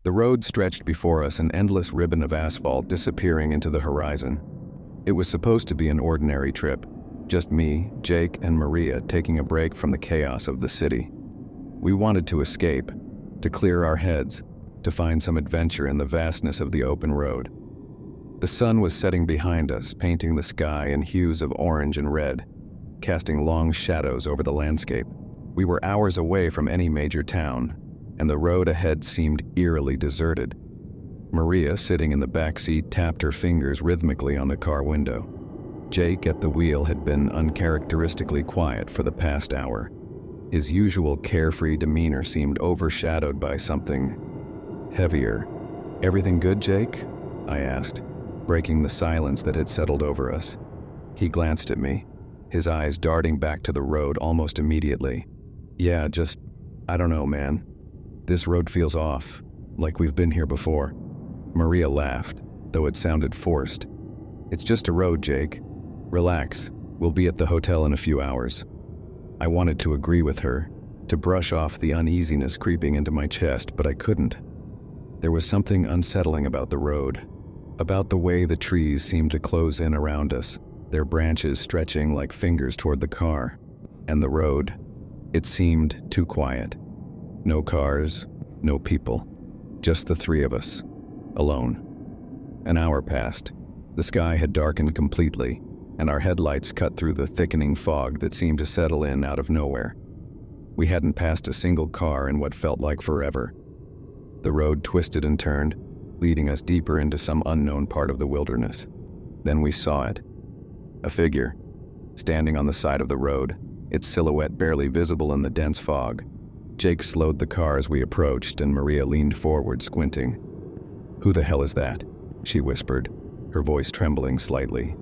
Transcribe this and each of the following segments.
The road stretched before us, an endless ribbon of asphalt disappearing into the horizon. It was supposed to be an ordinary trip, just me, Jake, and Maria taking a break from the chaos of the city. We wanted to escape, to clear our heads, to find some adventure in the vastness of the open road. The sun was setting behind us, painting the sky in hues of orange and red, casting long shadows over the landscape. We were hours away from any major town, and the road ahead seemed eerily deserted. Maria, sitting in the back seat, tapped her fingers rhythmically on the car window. Jake at the wheel had been uncharacteristically quiet for the past hour. His usual carefree demeanor seemed overshadowed by something heavier. "Everything good, Jake?" I asked, breaking the silence that had settled over us. He glanced at me, his eyes darting back to the road almost immediately. "Yeah, I don't know, man. This road feels off, like we've been here before." Maria laughed, though it sounded forced. "It's just a road, Jake. Relax, we'll be at the hotel in a few hours." I wanted to agree with her, to brush off the uneasiness creeping into my chest, but I couldn't. There was something unsettling about the road, about the way the trees seemed to close in around us, their branches stretching like fingers toward the car. And the road, it seemed too quiet. No cars, no people, just the three of us, alone. An hour passed. The sky had darkened completely, and our headlights cut through the thickening fog that seemed to settle in out of nowhere. We hadn't passed a single car in what felt like forever. The road twisted and turned, leading us deeper into some unknown part of the wilderness. Then we saw it. A figure, standing on the side of the road, its silhouette barely visible in the dense fog. Jake slowed the car as we approached, and Maria leaned forward, squinting. "Who the hell is that?" she whispered, her voice trembling slightly.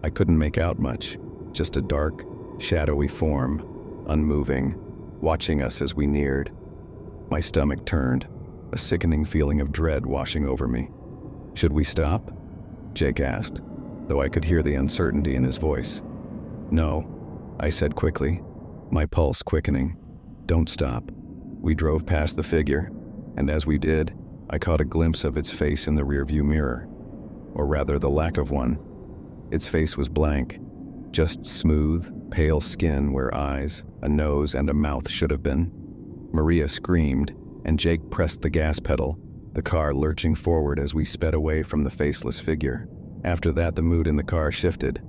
I couldn't make out much, just a dark, shadowy form, unmoving, watching us as we neared. My stomach turned, a sickening feeling of dread washing over me. "Should we stop?" Jake asked, though I could hear the uncertainty in his voice. "No," I said quickly, my pulse quickening. "Don't stop." We drove past the figure, and as we did, I caught a glimpse of its face in the rearview mirror. Or rather, the lack of one. Its face was blank, just smooth, pale skin where eyes, a nose, and a mouth should have been. Maria screamed, and Jake pressed the gas pedal, the car lurching forward as we sped away from the faceless figure. After that, the mood in the car shifted.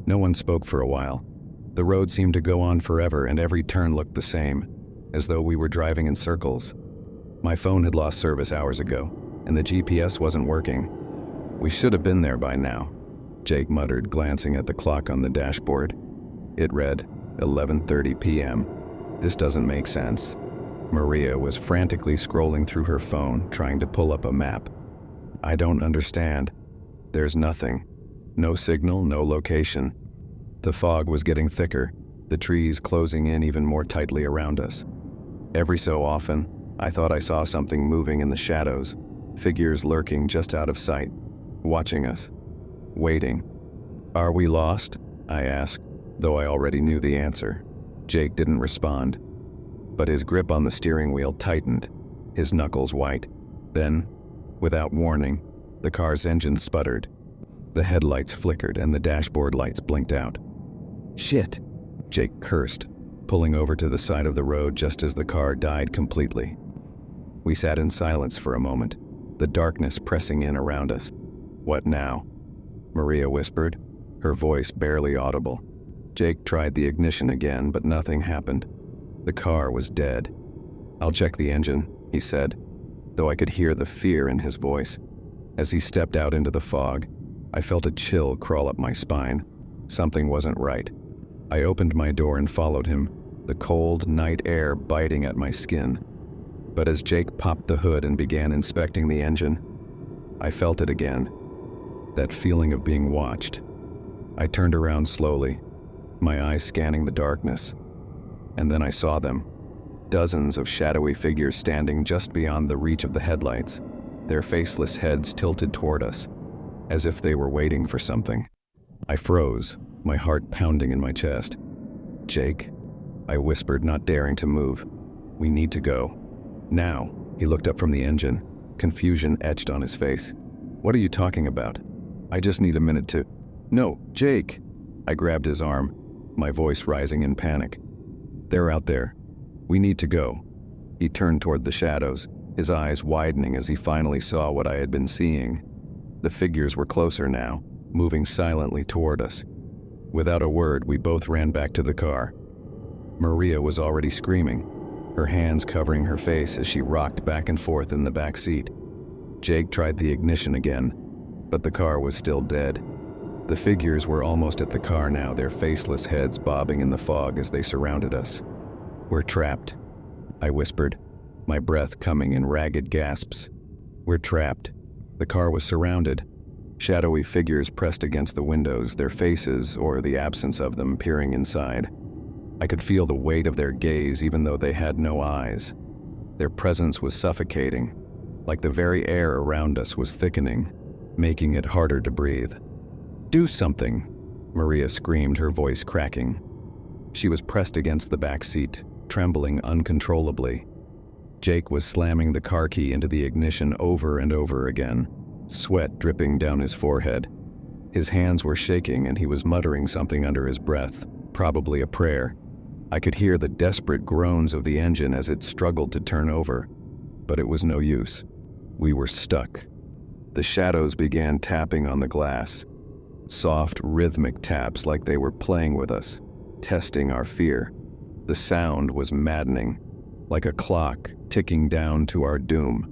No one spoke for a while. The road seemed to go on forever, and every turn looked the same, as though we were driving in circles. My phone had lost service hours ago, and the GPS wasn't working. "We should have been there by now," Jake muttered, glancing at the clock on the dashboard. It read 11:30 p.m. "This doesn't make sense." Maria was frantically scrolling through her phone, trying to pull up a map. "I don't understand. There's nothing. No signal, no location." The fog was getting thicker, the trees closing in even more tightly around us. Every so often, I thought I saw something moving in the shadows, figures lurking just out of sight, watching us, waiting. "Are we lost?" I asked, though I already knew the answer. Jake didn't respond, but his grip on the steering wheel tightened, his knuckles white. Then, without warning, the car's engine sputtered. The headlights flickered and the dashboard lights blinked out. "Shit!" Jake cursed, pulling over to the side of the road just as the car died completely. We sat in silence for a moment, the darkness pressing in around us. "What now?" Maria whispered, her voice barely audible. Jake tried the ignition again, but nothing happened. The car was dead. "I'll check the engine," he said, though I could hear the fear in his voice. As he stepped out into the fog, I felt a chill crawl up my spine. Something wasn't right. I opened my door and followed him, the cold night air biting at my skin. But as Jake popped the hood and began inspecting the engine, I felt it again, that feeling of being watched. I turned around slowly, my eyes scanning the darkness, and then I saw them. Dozens of shadowy figures standing just beyond the reach of the headlights, their faceless heads tilted toward us, as if they were waiting for something. I froze, my heart pounding in my chest. "Jake," I whispered, not daring to move. "We need to go. Now." He looked up from the engine, confusion etched on his face. "What are you talking about? I just need a minute to—" "No, Jake!" I grabbed his arm, my voice rising in panic. "They're out there. We need to go." He turned toward the shadows, his eyes widening as he finally saw what I had been seeing. The figures were closer now, moving silently toward us. Without a word, we both ran back to the car. Maria was already screaming, her hands covering her face as she rocked back and forth in the back seat. Jake tried the ignition again, but the car was still dead. The figures were almost at the car now, their faceless heads bobbing in the fog as they surrounded us. "We're trapped," I whispered, my breath coming in ragged gasps. "We're trapped." The car was surrounded. Shadowy figures pressed against the windows, their faces, or the absence of them, peering inside. I could feel the weight of their gaze even though they had no eyes. Their presence was suffocating, like the very air around us was thickening, making it harder to breathe. "Do something!" Maria screamed, her voice cracking. She was pressed against the back seat, trembling uncontrollably. Jake was slamming the car key into the ignition over and over again, sweat dripping down his forehead. His hands were shaking and he was muttering something under his breath, probably a prayer. I could hear the desperate groans of the engine as it struggled to turn over, but it was no use. We were stuck. The shadows began tapping on the glass, soft, rhythmic taps like they were playing with us, testing our fear. The sound was maddening, like a clock ticking down to our doom.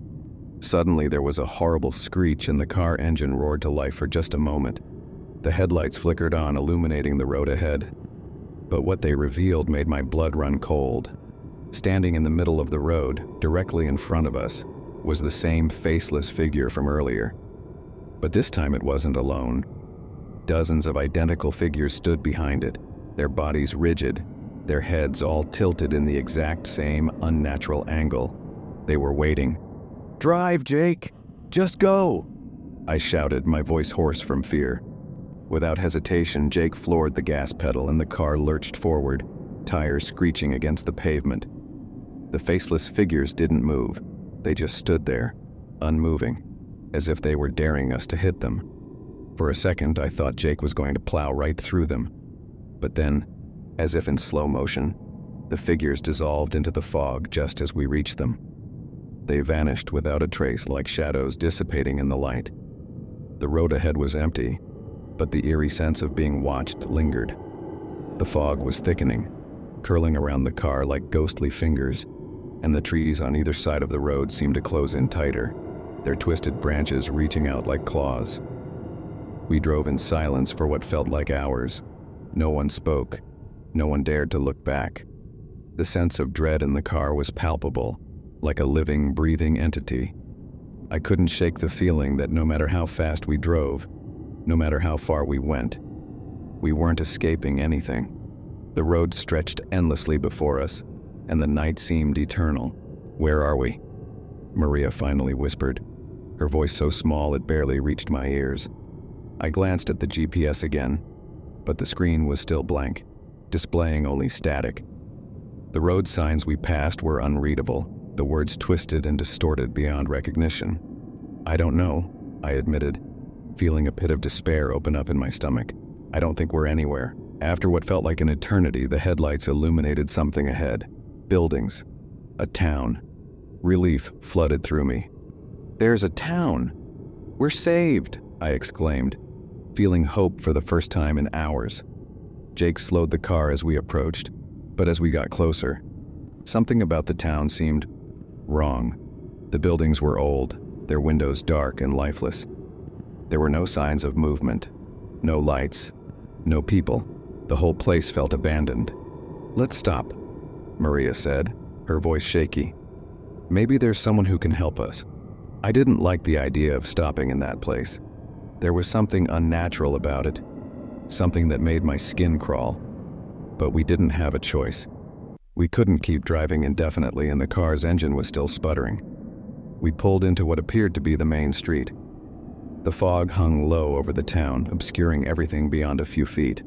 Suddenly there was a horrible screech and the car engine roared to life for just a moment. The headlights flickered on, illuminating the road ahead. But what they revealed made my blood run cold. Standing in the middle of the road, directly in front of us, was the same faceless figure from earlier. But this time it wasn't alone. Dozens of identical figures stood behind it, their bodies rigid, their heads all tilted in the exact same unnatural angle. They were waiting. "Drive, Jake! Just go!" I shouted, my voice hoarse from fear. Without hesitation, Jake floored the gas pedal and the car lurched forward, tires screeching against the pavement. The faceless figures didn't move. They just stood there, unmoving, as if they were daring us to hit them. For a second, I thought Jake was going to plow right through them. But then, as if in slow motion, the figures dissolved into the fog just as we reached them. They vanished without a trace, like shadows dissipating in the light. The road ahead was empty, but the eerie sense of being watched lingered. The fog was thickening, curling around the car like ghostly fingers, and the trees on either side of the road seemed to close in tighter, their twisted branches reaching out like claws. We drove in silence for what felt like hours. No one spoke. No one dared to look back. The sense of dread in the car was palpable, like a living, breathing entity. I couldn't shake the feeling that no matter how fast we drove, no matter how far we went, we weren't escaping anything. The road stretched endlessly before us, and the night seemed eternal. "Where are we?" Maria finally whispered, her voice so small it barely reached my ears. I glanced at the GPS again, but the screen was still blank, displaying only static. The road signs we passed were unreadable, the words twisted and distorted beyond recognition. "I don't know," I admitted, feeling a pit of despair open up in my stomach. "I don't think we're anywhere." After what felt like an eternity, the headlights illuminated something ahead. Buildings. A town. Relief flooded through me. "There's a town! We're saved!" I exclaimed, feeling hope for the first time in hours. Jake slowed the car as we approached, but as we got closer, something about the town seemed wrong. The buildings were old, their windows dark and lifeless. There were no signs of movement, no lights, no people. The whole place felt abandoned. "Let's stop," Maria said, her voice shaky. "Maybe there's someone who can help us." I didn't like the idea of stopping in that place. There was something unnatural about it, something that made my skin crawl. But we didn't have a choice. We couldn't keep driving indefinitely and the car's engine was still sputtering. We pulled into what appeared to be the main street. The fog hung low over the town, obscuring everything beyond a few feet.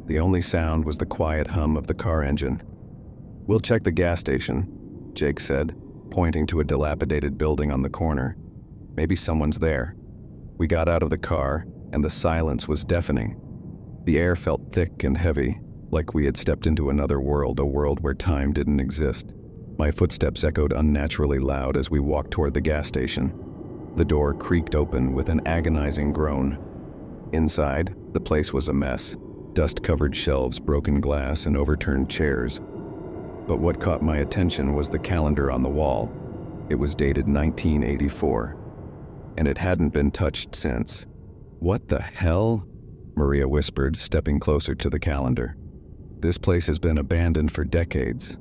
The only sound was the quiet hum of the car engine. "We'll check the gas station," Jake said, pointing to a dilapidated building on the corner. Maybe someone's there. We got out of the car, and the silence was deafening. The air felt thick and heavy, like we had stepped into another world, a world where time didn't exist. My footsteps echoed unnaturally loud as we walked toward the gas station. The door creaked open with an agonizing groan. Inside, the place was a mess. Dust-covered shelves, broken glass, and overturned chairs. But what caught my attention was the calendar on the wall. It was dated 1984, and it hadn't been touched since. "What the hell?" Maria whispered, stepping closer to the calendar. "This place has been abandoned for decades."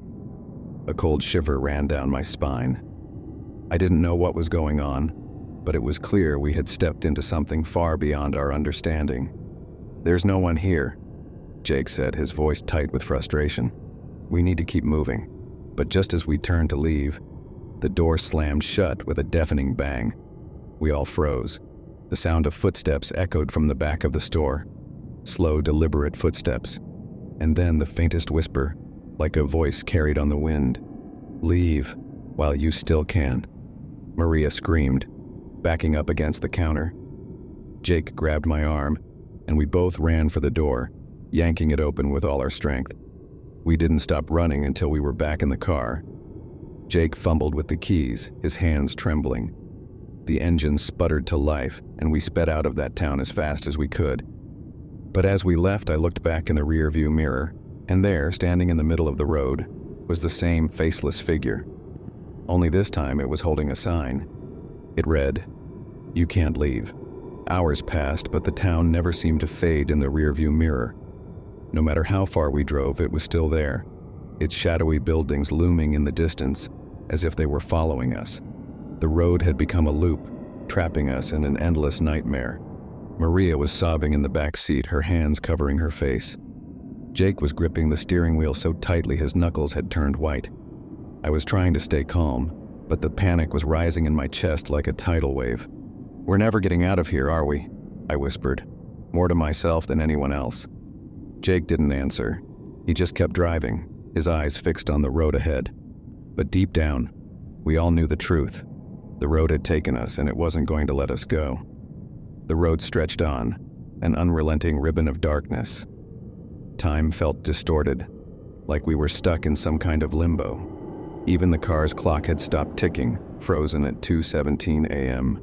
A cold shiver ran down my spine. I didn't know what was going on, but it was clear we had stepped into something far beyond our understanding. "There's no one here," Jake said, his voice tight with frustration. "We need to keep moving." But just as we turned to leave, the door slammed shut with a deafening bang. We all froze. The sound of footsteps echoed from the back of the store. Slow, deliberate footsteps. And then the faintest whisper, like a voice carried on the wind. "Leave, while you still can." Maria screamed, backing up against the counter. Jake grabbed my arm, and we both ran for the door, yanking it open with all our strength. We didn't stop running until we were back in the car. Jake fumbled with the keys, his hands trembling. The engine sputtered to life, and we sped out of that town as fast as we could. But as we left, I looked back in the rearview mirror, and there, standing in the middle of the road, was the same faceless figure. Only this time it was holding a sign. It read, "You can't leave." Hours passed, but the town never seemed to fade in the rearview mirror. No matter how far we drove, it was still there, its shadowy buildings looming in the distance, as if they were following us. The road had become a loop, trapping us in an endless nightmare. Maria was sobbing in the back seat, her hands covering her face. Jake was gripping the steering wheel so tightly his knuckles had turned white. I was trying to stay calm, but the panic was rising in my chest like a tidal wave. "We're never getting out of here, are we?" I whispered, more to myself than anyone else. Jake didn't answer. He just kept driving, his eyes fixed on the road ahead. But deep down, we all knew the truth. The road had taken us, and it wasn't going to let us go. The road stretched on, an unrelenting ribbon of darkness. Time felt distorted, like we were stuck in some kind of limbo. Even the car's clock had stopped ticking, frozen at 2:17 a.m.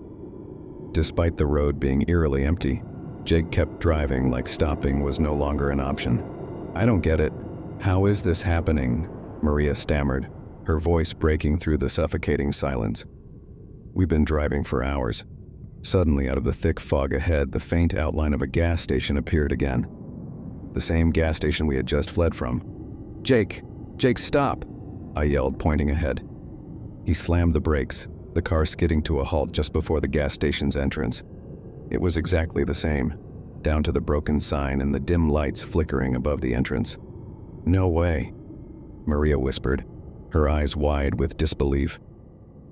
Despite the road being eerily empty, Jake kept driving like stopping was no longer an option. "I don't get it. How is this happening?" Maria stammered, her voice breaking through the suffocating silence. We'd been driving for hours. Suddenly, out of the thick fog ahead, the faint outline of a gas station appeared again. The same gas station we had just fled from. Jake, stop!" I yelled, pointing ahead. He slammed the brakes, the car skidding to a halt just before the gas station's entrance. It was exactly the same, down to the broken sign and the dim lights flickering above the entrance. "No way," Maria whispered, her eyes wide with disbelief.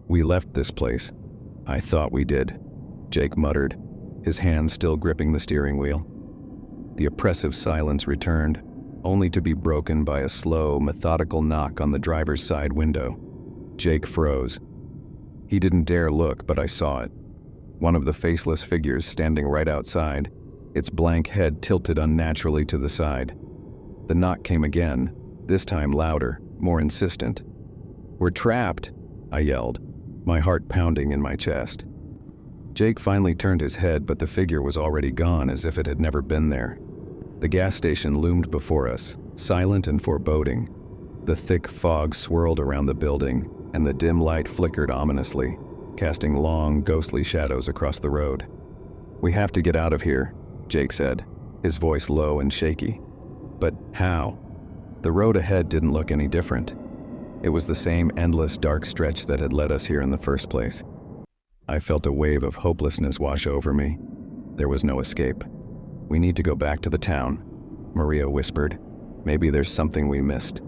"We left this place." "I thought we did," Jake muttered, his hands still gripping the steering wheel. The oppressive silence returned, only to be broken by a slow, methodical knock on the driver's side window. Jake froze. He didn't dare look, but I saw it. One of the faceless figures standing right outside, its blank head tilted unnaturally to the side. The knock came again, this time louder, more insistent. "We're trapped," I yelled, my heart pounding in my chest. Jake finally turned his head, but the figure was already gone, as if it had never been there. The gas station loomed before us, silent and foreboding. The thick fog swirled around the building, and the dim light flickered ominously, casting long, ghostly shadows across the road. "We have to get out of here," Jake said, his voice low and shaky. "But how?" The road ahead didn't look any different. It was the same endless dark stretch that had led us here in the first place. I felt a wave of hopelessness wash over me. There was no escape. "We need to go back to the town," Maria whispered. "Maybe there's something we missed."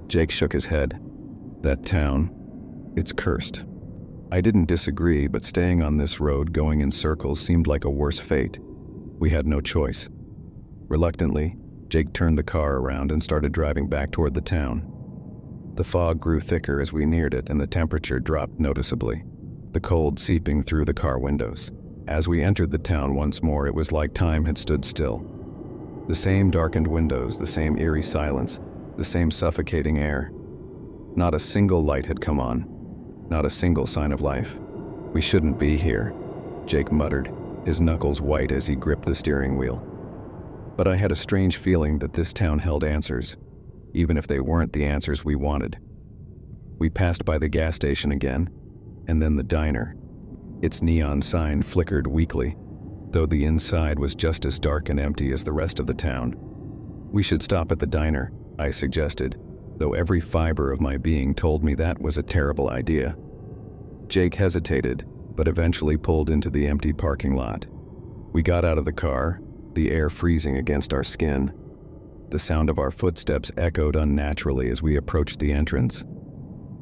Jake shook his head. "That town, it's cursed." I didn't disagree, but staying on this road going in circles seemed like a worse fate. We had no choice. Reluctantly, Jake turned the car around and started driving back toward the town. The fog grew thicker as we neared it, and the temperature dropped noticeably, the cold seeping through the car windows. As we entered the town once more, it was like time had stood still. The same darkened windows, the same eerie silence, the same suffocating air. Not a single light had come on, not a single sign of life. "We shouldn't be here," Jake muttered, his knuckles white as he gripped the steering wheel. But I had a strange feeling that this town held answers, even if they weren't the answers we wanted. We passed by the gas station again, and then the diner. Its neon sign flickered weakly, though the inside was just as dark and empty as the rest of the town. "We should stop at the diner," I suggested, though every fiber of my being told me that was a terrible idea. Jake hesitated, but eventually pulled into the empty parking lot. We got out of the car, the air freezing against our skin. The sound of our footsteps echoed unnaturally as we approached the entrance.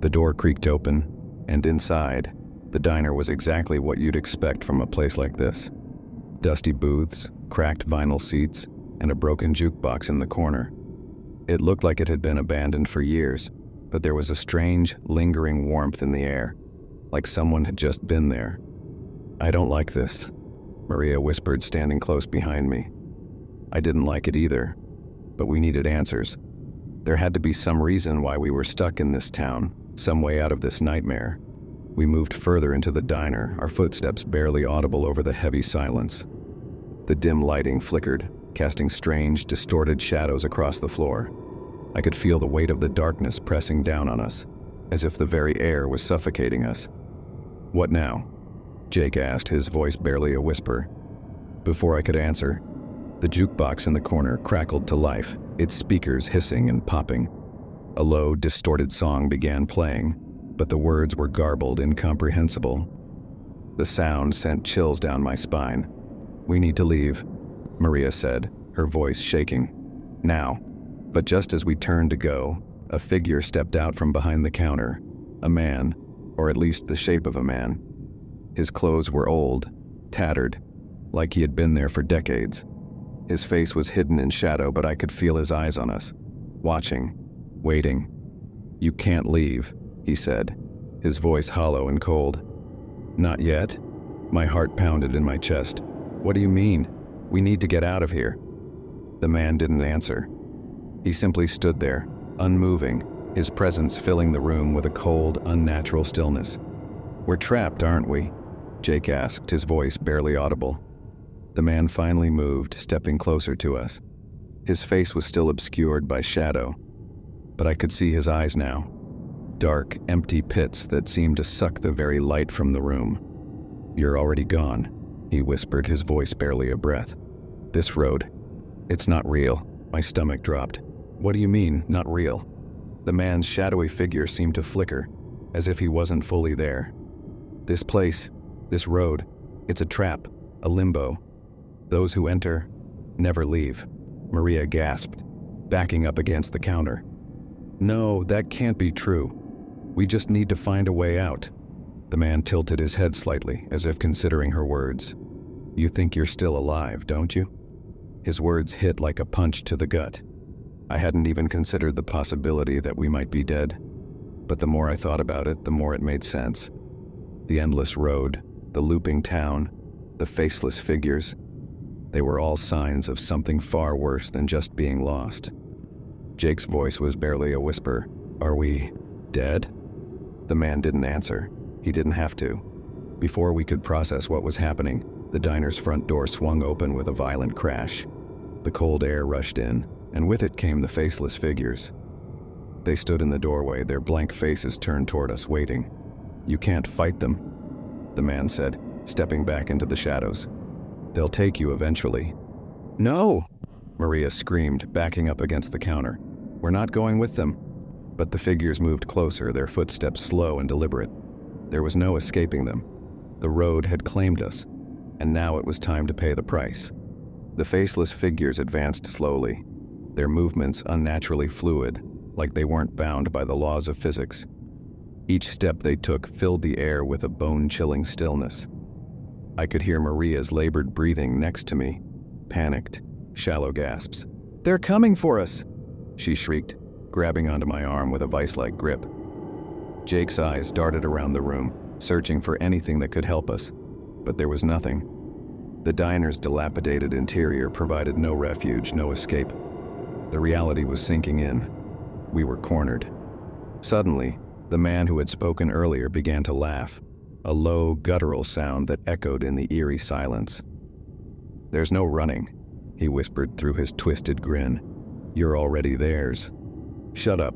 The door creaked open, and inside, the diner was exactly what you'd expect from a place like this. Dusty booths, cracked vinyl seats, and a broken jukebox in the corner. It looked like it had been abandoned for years, but there was a strange, lingering warmth in the air, like someone had just been there. "I don't like this," Maria whispered, standing close behind me. I didn't like it either, but we needed answers. There had to be some reason why we were stuck in this town, some way out of this nightmare. We moved further into the diner, our footsteps barely audible over the heavy silence. The dim lighting flickered, casting strange, distorted shadows across the floor. I could feel the weight of the darkness pressing down on us, as if the very air was suffocating us. "What now?" Jake asked, his voice barely a whisper. Before I could answer, the jukebox in the corner crackled to life, its speakers hissing and popping. A low, distorted song began playing, but the words were garbled, incomprehensible. The sound sent chills down my spine. "We need to leave," Maria said, her voice shaking. "Now." But just as we turned to go, a figure stepped out from behind the counter. A man, or at least the shape of a man. His clothes were old, tattered, like he had been there for decades. His face was hidden in shadow, but I could feel his eyes on us, watching, waiting. "You can't leave," he said, his voice hollow and cold. "Not yet?" My heart pounded in my chest. "What do you mean? We need to get out of here." The man didn't answer. He simply stood there, unmoving, his presence filling the room with a cold, unnatural stillness. "We're trapped, aren't we?" Jake asked, his voice barely audible. The man finally moved, stepping closer to us. His face was still obscured by shadow, but I could see his eyes now. Dark, empty pits that seemed to suck the very light from the room. "You're already gone," he whispered, his voice barely a breath. "This road, it's not real." My stomach dropped. "What do you mean, not real?" The man's shadowy figure seemed to flicker, as if he wasn't fully there. "This place, this road, it's a trap, a limbo. Those who enter never leave," Maria gasped, backing up against the counter. "No, that can't be true. We just need to find a way out." The man tilted his head slightly, as if considering her words. "You think you're still alive, don't you?" His words hit like a punch to the gut. I hadn't even considered the possibility that we might be dead. But the more I thought about it, the more it made sense. The endless road, the looping town, the faceless figures, they were all signs of something far worse than just being lost. Jake's voice was barely a whisper. "Are we dead?" The man didn't answer. He didn't have to. Before we could process what was happening, the diner's front door swung open with a violent crash. The cold air rushed in, and with it came the faceless figures. They stood in the doorway, their blank faces turned toward us, waiting. "You can't fight them," the man said, stepping back into the shadows. "They'll take you eventually." "No!" Maria screamed, backing up against the counter. "We're not going with them." But the figures moved closer, their footsteps slow and deliberate. There was no escaping them. The road had claimed us, and now it was time to pay the price. The faceless figures advanced slowly, their movements unnaturally fluid, like they weren't bound by the laws of physics. Each step they took filled the air with a bone-chilling stillness. I could hear Maria's labored breathing next to me, panicked, shallow gasps. "They're coming for us!" she shrieked, grabbing onto my arm with a vice-like grip. Jake's eyes darted around the room, searching for anything that could help us, but there was nothing. The diner's dilapidated interior provided no refuge, no escape. The reality was sinking in. We were cornered. Suddenly, the man who had spoken earlier began to laugh, a low, guttural sound that echoed in the eerie silence. "There's no running," he whispered through his twisted grin. "You're already theirs." "Shut up,"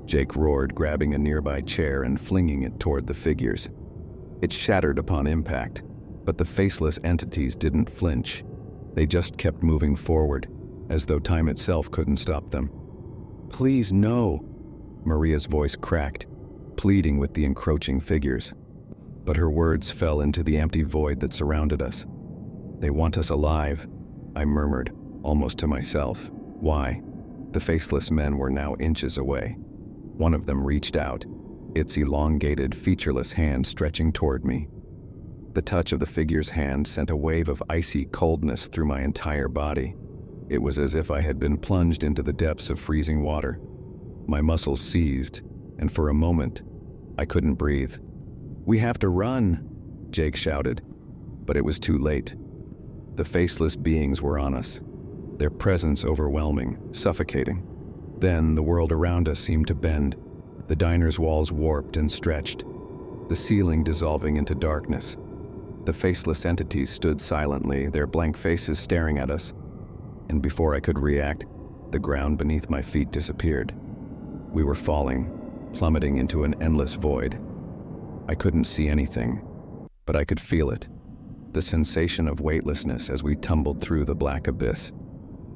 Jake roared, grabbing a nearby chair and flinging it toward the figures. It shattered upon impact, but the faceless entities didn't flinch. They just kept moving forward, as though time itself couldn't stop them. "Please, no," Maria's voice cracked, pleading with the encroaching figures. But her words fell into the empty void that surrounded us. "They want us alive," I murmured, almost to myself. "Why?" The faceless men were now inches away. One of them reached out, its elongated, featureless hand stretching toward me. The touch of the figure's hand sent a wave of icy coldness through my entire body. It was as if I had been plunged into the depths of freezing water. My muscles seized, and for a moment, I couldn't breathe. "We have to run," Jake shouted, but it was too late. The faceless beings were on us, their presence overwhelming, suffocating. Then the world around us seemed to bend. The diner's walls warped and stretched, the ceiling dissolving into darkness. The faceless entities stood silently, their blank faces staring at us, and before I could react, the ground beneath my feet disappeared. We were falling, plummeting into an endless void. I couldn't see anything, but I could feel it, the sensation of weightlessness as we tumbled through the black abyss.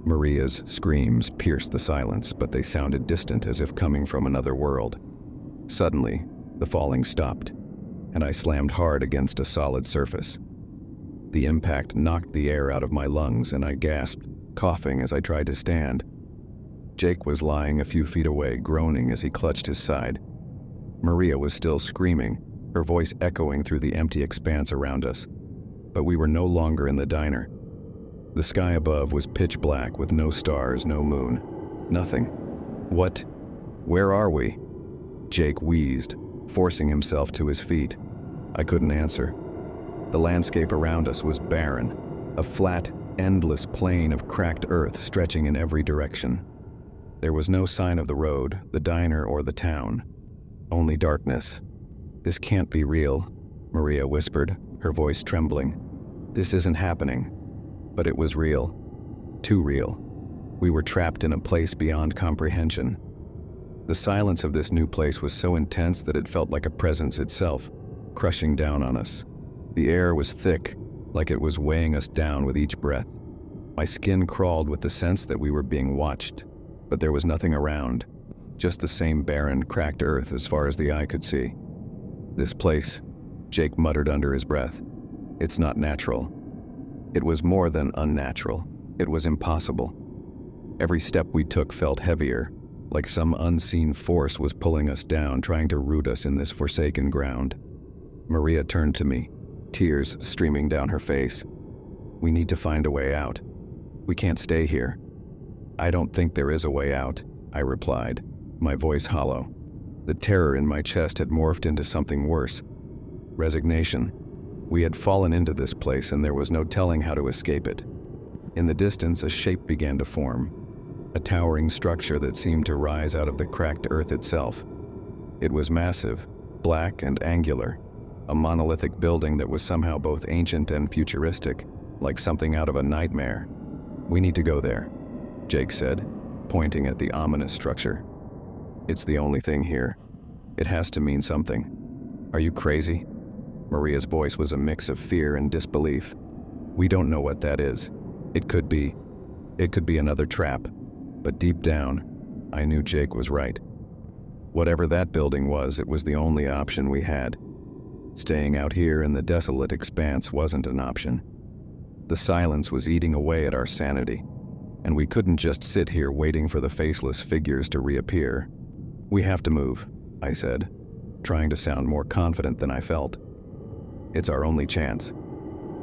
Maria's screams pierced the silence, but they sounded distant, as if coming from another world. Suddenly, the falling stopped, and I slammed hard against a solid surface. The impact knocked the air out of my lungs, and I gasped, coughing as I tried to stand. Jake was lying a few feet away, groaning as he clutched his side. Maria was still screaming, her voice echoing through the empty expanse around us. But we were no longer in the diner. The sky above was pitch black with no stars, no moon. Nothing. "What? Where are we?" Jake wheezed, forcing himself to his feet. I couldn't answer. The landscape around us was barren, a flat, endless plain of cracked earth stretching in every direction. There was no sign of the road, the diner, or the town. Only darkness. "This can't be real," Maria whispered, her voice trembling. "This isn't happening." But it was real. Too real. We were trapped in a place beyond comprehension. The silence of this new place was so intense that it felt like a presence itself, crushing down on us. The air was thick, like it was weighing us down with each breath. My skin crawled with the sense that we were being watched, but there was nothing around, just the same barren, cracked earth as far as the eye could see. "This place," Jake muttered under his breath. "It's not natural." It was more than unnatural. It was impossible. Every step we took felt heavier, like some unseen force was pulling us down, trying to root us in this forsaken ground. Maria turned to me, tears streaming down her face. "We need to find a way out. We can't stay here." "I don't think there is a way out," I replied, my voice hollow. The terror in my chest had morphed into something worse. Resignation. We had fallen into this place, and there was no telling how to escape it. In the distance, a shape began to form, a towering structure that seemed to rise out of the cracked earth itself. It was massive, black and angular, a monolithic building that was somehow both ancient and futuristic, like something out of a nightmare. "We need to go there," Jake said, pointing at the ominous structure. "It's the only thing here. It has to mean something." "Are you crazy?" Maria's voice was a mix of fear and disbelief. "We don't know what that is. It could be another trap." But deep down, I knew Jake was right. Whatever that building was, it was the only option we had. Staying out here in the desolate expanse wasn't an option. The silence was eating away at our sanity, and we couldn't just sit here waiting for the faceless figures to reappear. "We have to move," I said, trying to sound more confident than I felt. "It's our only chance."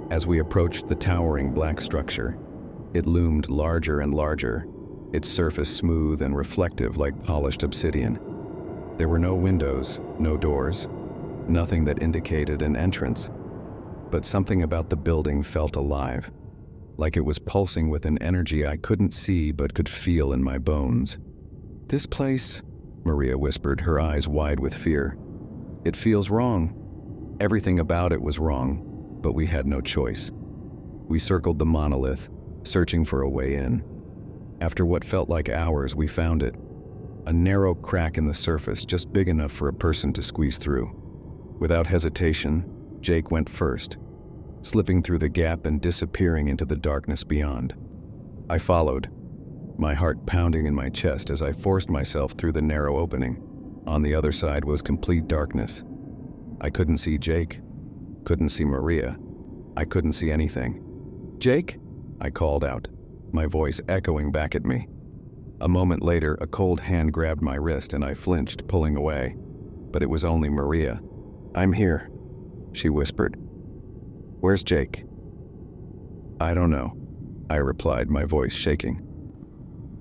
As we approached the towering black structure, it loomed larger and larger, its surface smooth and reflective like polished obsidian. There were no windows, no doors, nothing that indicated an entrance. But something about the building felt alive, like it was pulsing with an energy I couldn't see but could feel in my bones. "This place," Maria whispered, her eyes wide with fear. "It feels wrong." Everything about it was wrong, but we had no choice. We circled the monolith, searching for a way in. After what felt like hours, we found it. A narrow crack in the surface, just big enough for a person to squeeze through. Without hesitation, Jake went first, slipping through the gap and disappearing into the darkness beyond. I followed, my heart pounding in my chest as I forced myself through the narrow opening. On the other side was complete darkness. I couldn't see Jake, couldn't see Maria. I couldn't see anything. "Jake?" I called out, my voice echoing back at me. A moment later, a cold hand grabbed my wrist and I flinched, pulling away. But it was only Maria. "I'm here," she whispered. "Where's Jake?" "I don't know," I replied, my voice shaking.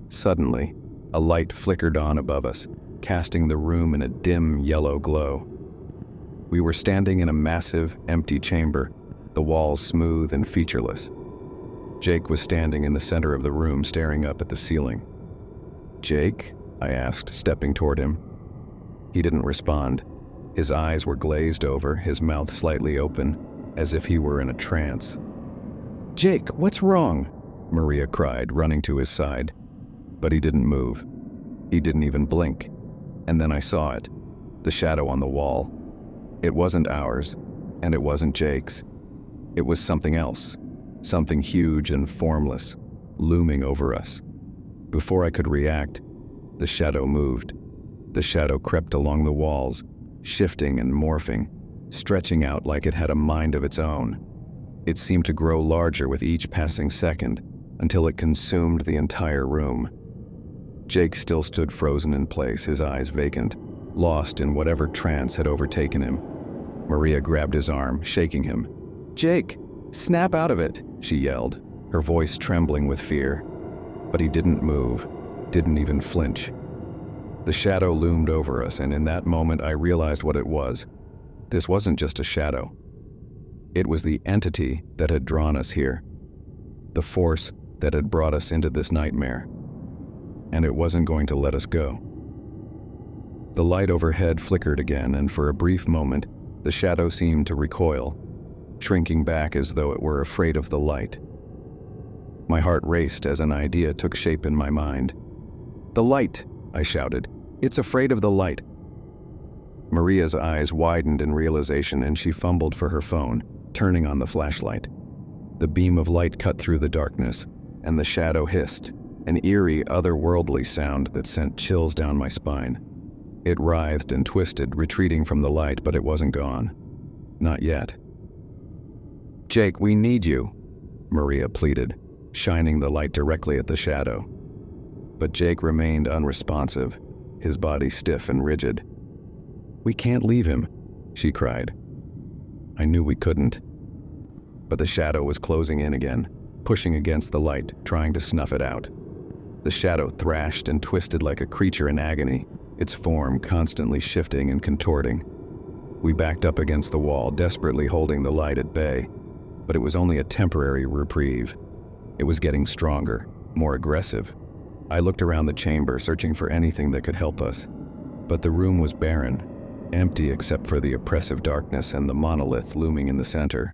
Suddenly, a light flickered on above us, casting the room in a dim yellow glow. We were standing in a massive, empty chamber, the walls smooth and featureless. Jake was standing in the center of the room, staring up at the ceiling. "Jake?" I asked, stepping toward him. He didn't respond. His eyes were glazed over, his mouth slightly open, as if he were in a trance. "Jake, what's wrong?" Maria cried, running to his side. But he didn't move. He didn't even blink. And then I saw it, the shadow on the wall. It wasn't ours, and it wasn't Jake's. It was something else, something huge and formless, looming over us. Before I could react, the shadow moved. The shadow crept along the walls, shifting and morphing, stretching out like it had a mind of its own. It seemed to grow larger with each passing second, until it consumed the entire room. Jake still stood frozen in place, his eyes vacant, lost in whatever trance had overtaken him. Maria grabbed his arm, shaking him. "Jake, snap out of it," she yelled, her voice trembling with fear. But he didn't move, didn't even flinch. The shadow loomed over us, and in that moment I realized what it was. This wasn't just a shadow. It was the entity that had drawn us here, the force that had brought us into this nightmare. And it wasn't going to let us go. The light overhead flickered again, and for a brief moment, the shadow seemed to recoil, shrinking back as though it were afraid of the light. My heart raced as an idea took shape in my mind. "The light!" I shouted. "It's afraid of the light!" Maria's eyes widened in realization, and she fumbled for her phone, turning on the flashlight. The beam of light cut through the darkness, and the shadow hissed, an eerie, otherworldly sound that sent chills down my spine. It writhed and twisted, retreating from the light, but it wasn't gone. Not yet. "Jake, we need you," Maria pleaded, shining the light directly at the shadow. But Jake remained unresponsive, his body stiff and rigid. "We can't leave him," she cried. I knew we couldn't. But the shadow was closing in again, pushing against the light, trying to snuff it out. The shadow thrashed and twisted like a creature in agony, its form constantly shifting and contorting. We backed up against the wall, desperately holding the light at bay. But it was only a temporary reprieve. It was getting stronger, more aggressive. I looked around the chamber, searching for anything that could help us. But the room was barren, empty except for the oppressive darkness and the monolith looming in the center.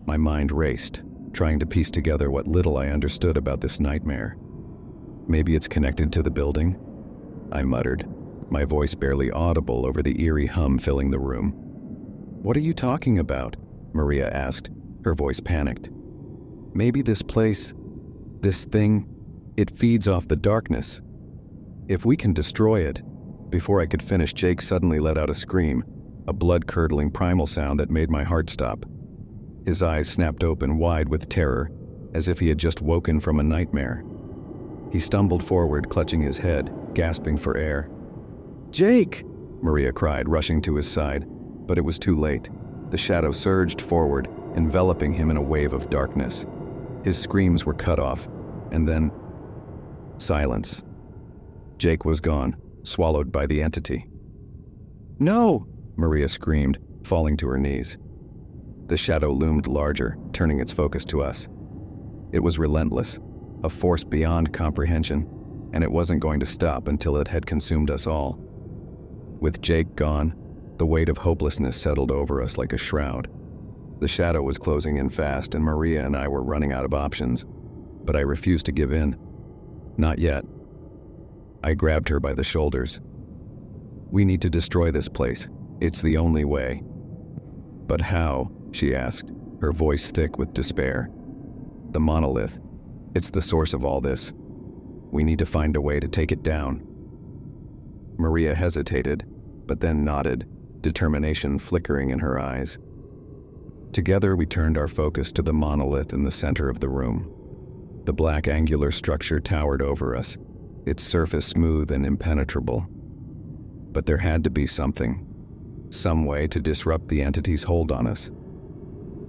My mind raced, trying to piece together what little I understood about this nightmare. "Maybe it's connected to the building?" I muttered, my voice barely audible over the eerie hum filling the room. "What are you talking about?" Maria asked, her voice panicked. "Maybe this place, this thing, it feeds off the darkness. If we can destroy it." Before I could finish, Jake suddenly let out a scream, a blood-curdling primal sound that made my heart stop. His eyes snapped open wide with terror, as if he had just woken from a nightmare. He stumbled forward, clutching his head, gasping for air. "Jake!" Maria cried, rushing to his side, but it was too late. The shadow surged forward, enveloping him in a wave of darkness. His screams were cut off, and then Silence. Jake was gone, swallowed by the entity. "No!" Maria screamed, falling to her knees. The shadow loomed larger, turning its focus to us. It was relentless, a force beyond comprehension, and it wasn't going to stop until it had consumed us all. With Jake gone, the weight of hopelessness settled over us like a shroud. The shadow was closing in fast, and Maria and I were running out of options, but I refused to give in. Not yet. I grabbed her by the shoulders. "We need to destroy this place. It's the only way." "But how?" she asked, her voice thick with despair. "The monolith. It's the source of all this. We need to find a way to take it down." Maria hesitated, but then nodded, determination flickering in her eyes. Together we turned our focus to the monolith in the center of the room. The black angular structure towered over us, its surface smooth and impenetrable. But there had to be something, some way to disrupt the entity's hold on us.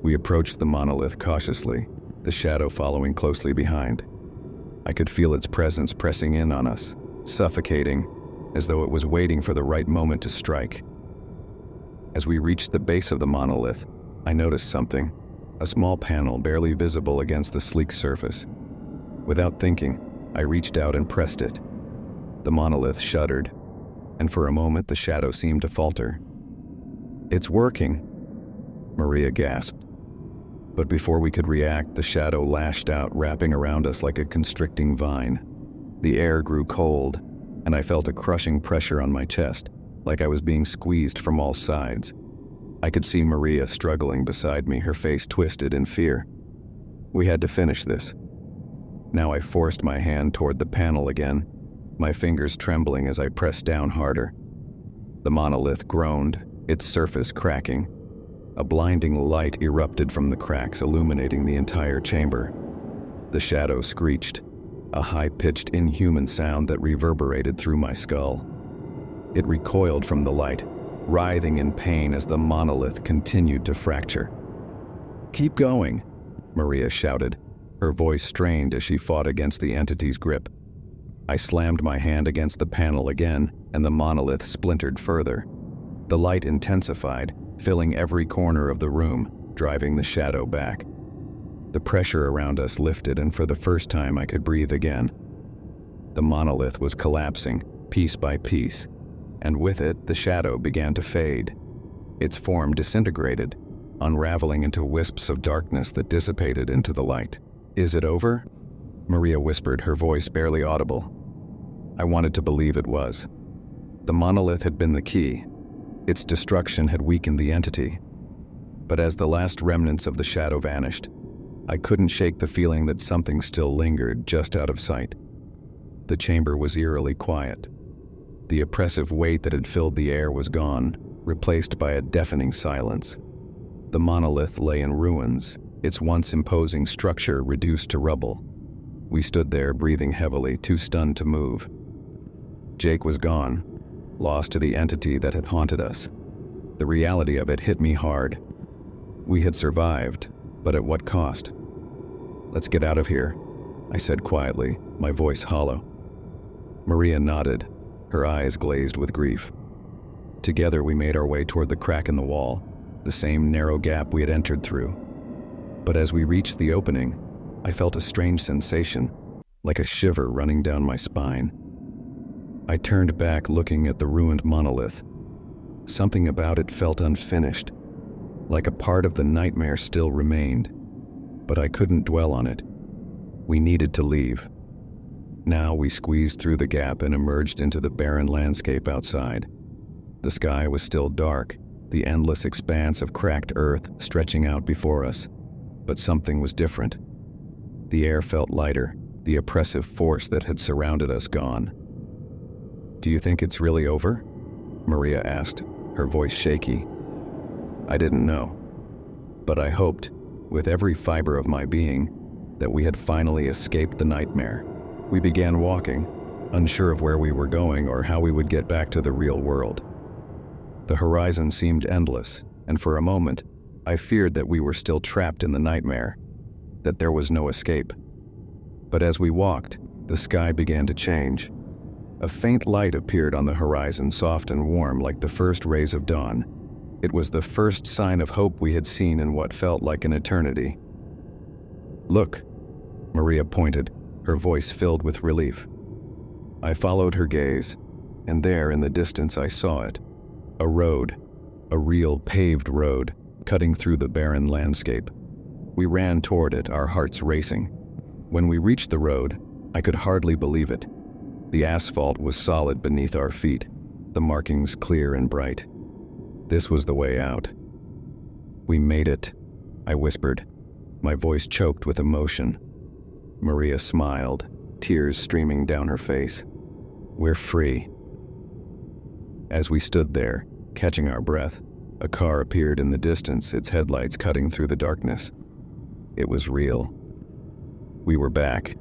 We approached the monolith cautiously, the shadow following closely behind. I could feel its presence pressing in on us, suffocating, as though it was waiting for the right moment to strike. As we reached the base of the monolith, I noticed something, a small panel barely visible against the sleek surface. Without thinking, I reached out and pressed it. The monolith shuddered, and for a moment the shadow seemed to falter. "It's working," Maria gasped. But before we could react, the shadow lashed out, wrapping around us like a constricting vine. The air grew cold, and I felt a crushing pressure on my chest, like I was being squeezed from all sides. I could see Maria struggling beside me, her face twisted in fear. We had to finish this. Now I forced my hand toward the panel again, my fingers trembling as I pressed down harder. The monolith groaned, its surface cracking. A blinding light erupted from the cracks, illuminating the entire chamber. The shadow screeched, a high-pitched, inhuman sound that reverberated through my skull. It recoiled from the light, writhing in pain as the monolith continued to fracture. "Keep going," Maria shouted, her voice strained as she fought against the entity's grip. I slammed my hand against the panel again, and the monolith splintered further. The light intensified, filling every corner of the room, driving the shadow back. The pressure around us lifted, and for the first time I could breathe again. The monolith was collapsing, piece by piece, and with it, the shadow began to fade. Its form disintegrated, unraveling into wisps of darkness that dissipated into the light. "Is it over?" Maria whispered, her voice barely audible. I wanted to believe it was. The monolith had been the key. Its destruction had weakened the entity. But as the last remnants of the shadow vanished, I couldn't shake the feeling that something still lingered just out of sight. The chamber was eerily quiet. The oppressive weight that had filled the air was gone, replaced by a deafening silence. The monolith lay in ruins, its once imposing structure reduced to rubble. We stood there, breathing heavily, too stunned to move. Jake was gone, lost to the entity that had haunted us. The reality of it hit me hard. We had survived, but at what cost? "Let's get out of here," I said quietly, my voice hollow. Maria nodded, her eyes glazed with grief. Together we made our way toward the crack in the wall, the same narrow gap we had entered through. But as we reached the opening, I felt a strange sensation, like a shiver running down my spine. I turned back, looking at the ruined monolith. Something about it felt unfinished, like a part of the nightmare still remained, but I couldn't dwell on it. We needed to leave. Now we squeezed through the gap and emerged into the barren landscape outside. The sky was still dark, the endless expanse of cracked earth stretching out before us, but something was different. The air felt lighter, the oppressive force that had surrounded us gone. "Do you think it's really over?" Maria asked, her voice shaky. I didn't know, but I hoped, with every fiber of my being, that we had finally escaped the nightmare. We began walking, unsure of where we were going or how we would get back to the real world. The horizon seemed endless, and for a moment, I feared that we were still trapped in the nightmare, that there was no escape. But as we walked, the sky began to change. A faint light appeared on the horizon, soft and warm like the first rays of dawn. It was the first sign of hope we had seen in what felt like an eternity. "Look," Maria pointed, her voice filled with relief. I followed her gaze, and there in the distance I saw it. A road, a real paved road, cutting through the barren landscape. We ran toward it, our hearts racing. When we reached the road, I could hardly believe it. The asphalt was solid beneath our feet, the markings clear and bright. This was the way out. "We made it," I whispered, my voice choked with emotion. Maria smiled, tears streaming down her face. "We're free." As we stood there, catching our breath, a car appeared in the distance, its headlights cutting through the darkness. It was real. We were back.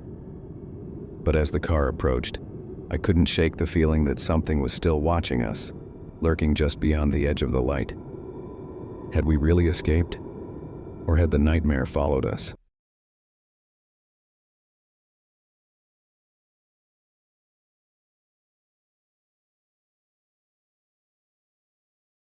But as the car approached, I couldn't shake the feeling that something was still watching us, lurking just beyond the edge of the light. Had we really escaped? Or had the nightmare followed us?